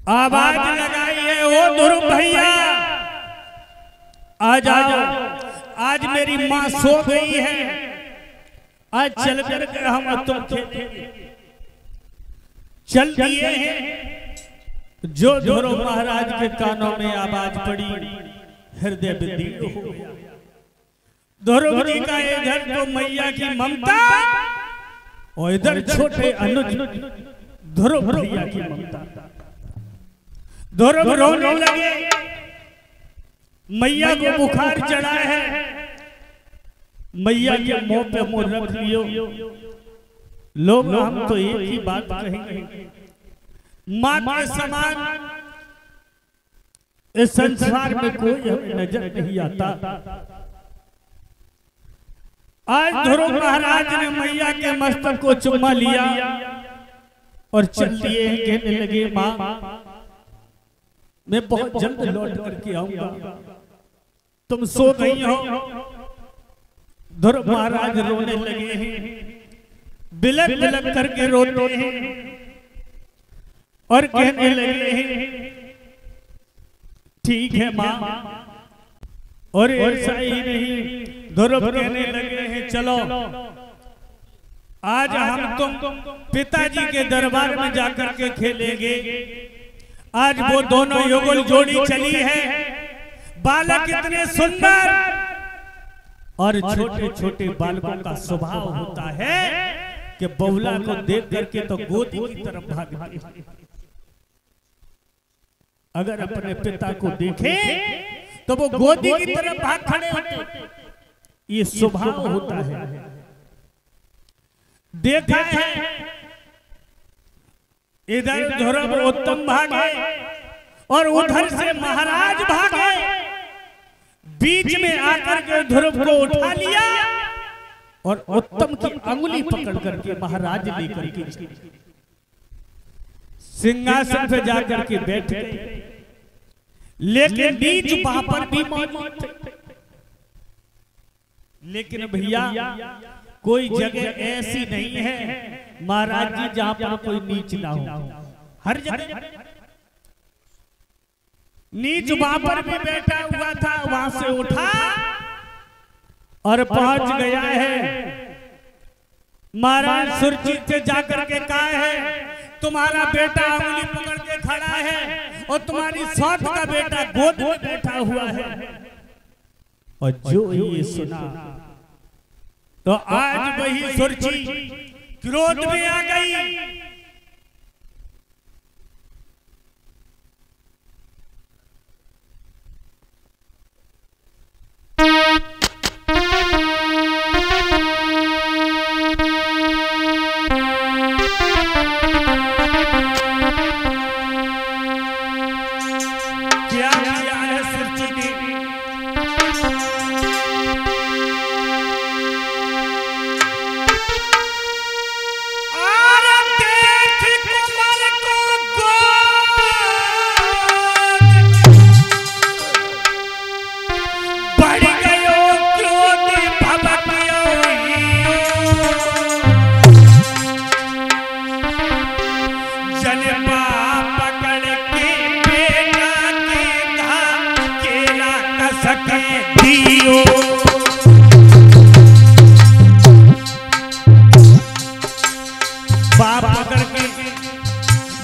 आवाज लगाइए ओ ध्रुव भैया, आ जाओ। आज मेरी माँ सो गई है, आज चल कर हम तुम खेलेंगे। चल दिए हैं। जो ध्रुव महाराज के कानों में आवाज पड़ी, हृदय विदीर्ण हो गया। ध्रुव जी का इधर तो मैया की ममता और इधर छोटे अनुज ध्रुव भैया की ममता। ध्रुव रोने लगे, मैया को बुखार चढ़ा है। मैया के मुंह पे मुंह रख लियो। लोग हम तो एक ही बात कहेंगे, मां के समान इस संसार में कोई हमें नजर नहीं आता। आज ध्रुव महाराज ने मैया के मस्तक को चुम्मा लिया और चल दिए। कहने लगे, मां मैं बहुत जल्द लौट करके आऊंगा, तुम सो गई हो। ध्रुव महाराज रोने लगे हैं, बिलक बिलक करके रोते हैं और कहने लगे हैं, ठीक है मां। और ऐसा ही नहीं, ध्रुव कहने लगे हैं, चलो आज हम तुम पिताजी के दरबार में जाकर के खेलेंगे। आज वो दोनों युगल जोड़ी चली है। बालक इतने सुंदर और छोटे छोटे बालकों का स्वभाव होता है कि बबुला को देख करके तो गोदी की तरफ भागते हैं। अगर अपने पिता को देखे तो वो गोदी की तरफ भाग खड़े होते। ये स्वभाव होता है। देखा है इधर ध्रुव उत्तम भागे और उधर से महाराज भागे। बीच में आकर के ध्रुव को उठा लिया और उत्तम की अंगुली पकड़ करके महाराज लेकर के सिंहासन पे जाकर के बैठ गए। लेकिन नीच वहां पर भी मौजूद थे। लेकिन भैया कोई जगह ऐसी नहीं है महाराज जी जहां पर कोई नीच ना हो। हर जगह नीच वहां पर भी बैठा हुआ था। वहां से उठा और पहुंच गया है। महाराज सुरजीत से जाकर के कहा है, तुम्हारा बेटा अंगुली पकड़ के खड़ा है और तुम्हारी सौत का बेटा गोद में बैठा हुआ है। और जो ये सुना तो आज वही सुरजी क्रोध में आ गई। क्या किया है सुरजी ने? बाप पकड़ के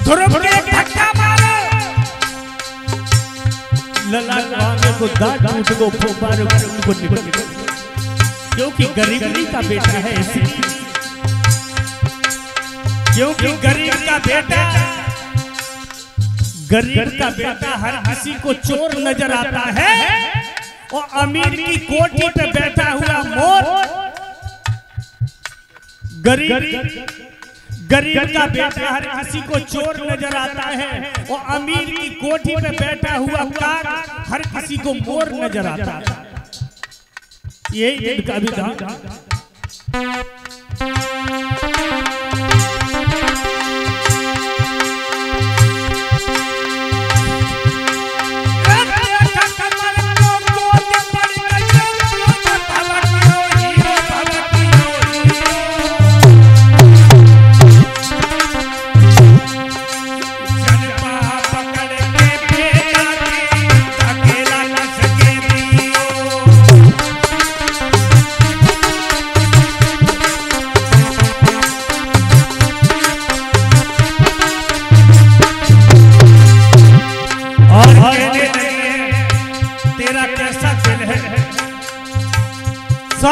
ध्रुव के धक्का मारो। लला खाने को दांत टूट को फोपार को निकल, क्योंकि गरीबी का बेटा है इसलिए। क्योंकि गरीब का बेटा हर किसी को चोर नजर आता है और अमीर की कोठी पे बैठा हुआ मोर गरीब का बेटा हर किसी को चोर नजर आता है और अमीर की कोठी पे बैठा हुआ काग हर किसी को मोर नजर आता है। यही इनका विधान।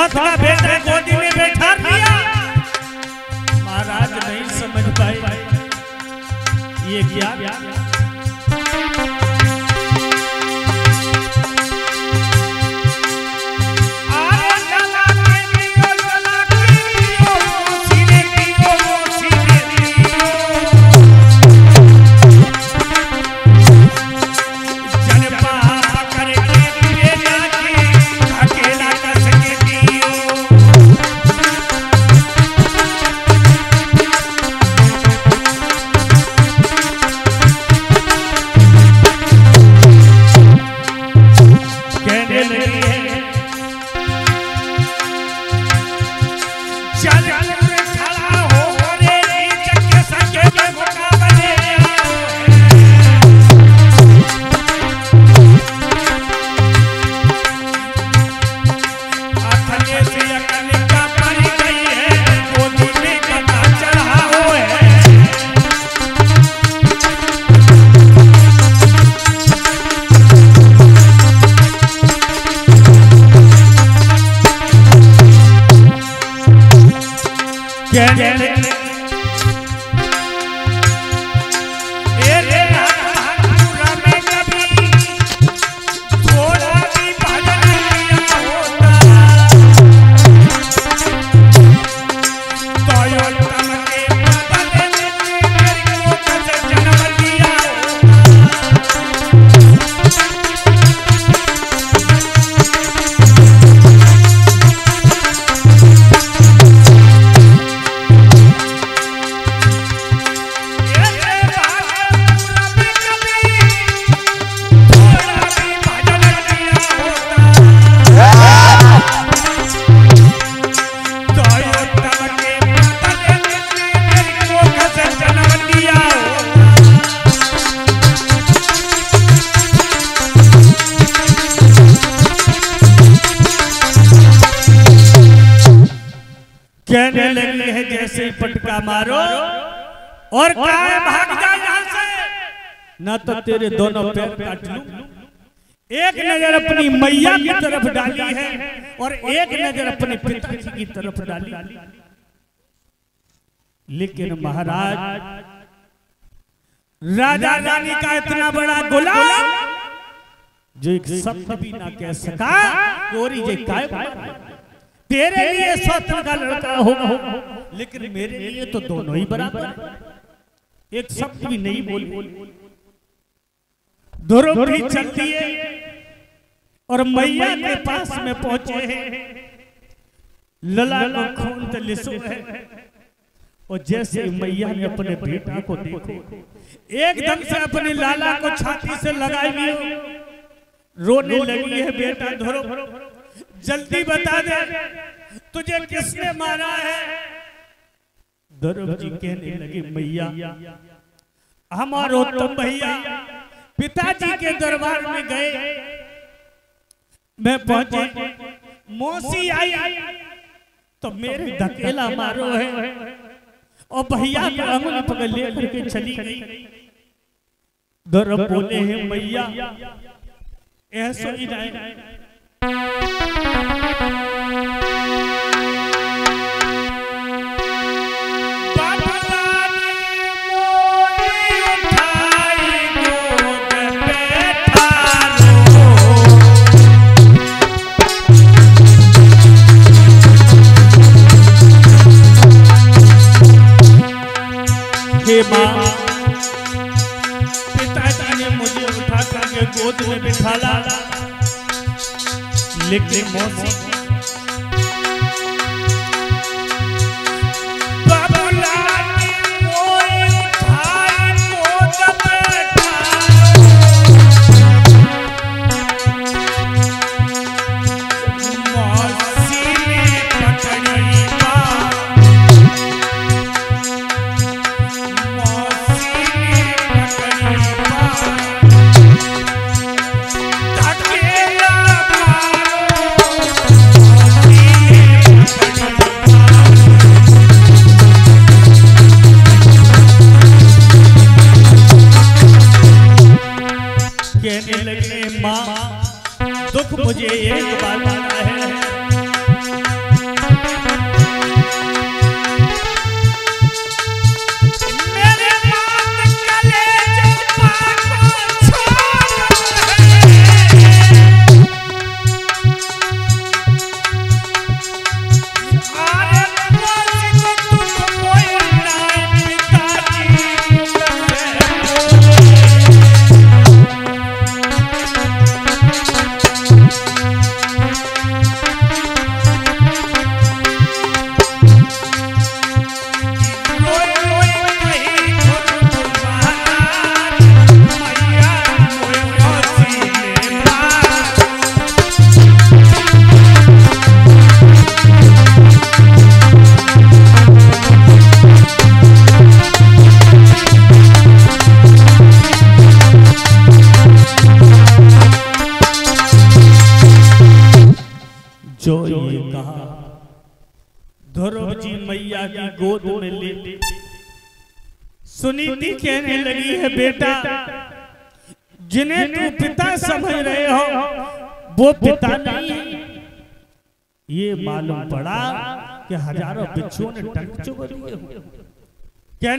सौत का बेटा गोदी में बैठा दिया। महाराज नहीं समझ पाए ये क्या। कहने लगी है जैसे ही पटका मारो और कहा भाग जा यहाँ से, ना तो तेरे दोनों पैर काट लूं। एक नजर अपनी मैया की तरफ डाली है और एक नजर अपने पिताजी की तरफ डाली। लेकिन महाराज राजा रानी का इतना बड़ा गुलाम जो एक शब्द भी ना कह सका, गोरी जे काय तेरे लिए स्वतंत्र का लड़का होगा, लेकिन मेरे लिए तो दोनों ही बराबर। एक शब्द भी नहीं बोली। द्रौपदी चलती है और मैया के पास में पहुंचे हैं। लला को खून तलिसो है और जैसे मैया ने अपने बेटा को देखो, एकदम से अपने लाला को छाती से लगाई ली, रोने लगी है। बेटा द्रौपदी जल्दी बता दे तुझे किसने मारा है। द्रौपदी कहने लगी मैया हमारो उत्तम भैया पिताजी के दरबार में गए, मैं पहुंचे, मौसी आई तो मेरे धकेला मारो है और भैया को अंगुली पकड़ लेकर के चली गई। द्रौपदी बोले हैं मैया ऐसा ही नहीं। पिताजी ने मुझे उठा करके गोद में बिठाला, लेकिन मौसी कहने लगे माँ दुख मुझे एक बात आता है, जो ये कहा ध्रुव जी मैया की गोद में लेटे सुनीति कहने लगी है, बेटा जिन्हें तू पिता समझ रहे हो वो पिता नहीं है। ये मालूम पड़ा कि हजारों बिच्छुओं ने टंक चुभ दिए।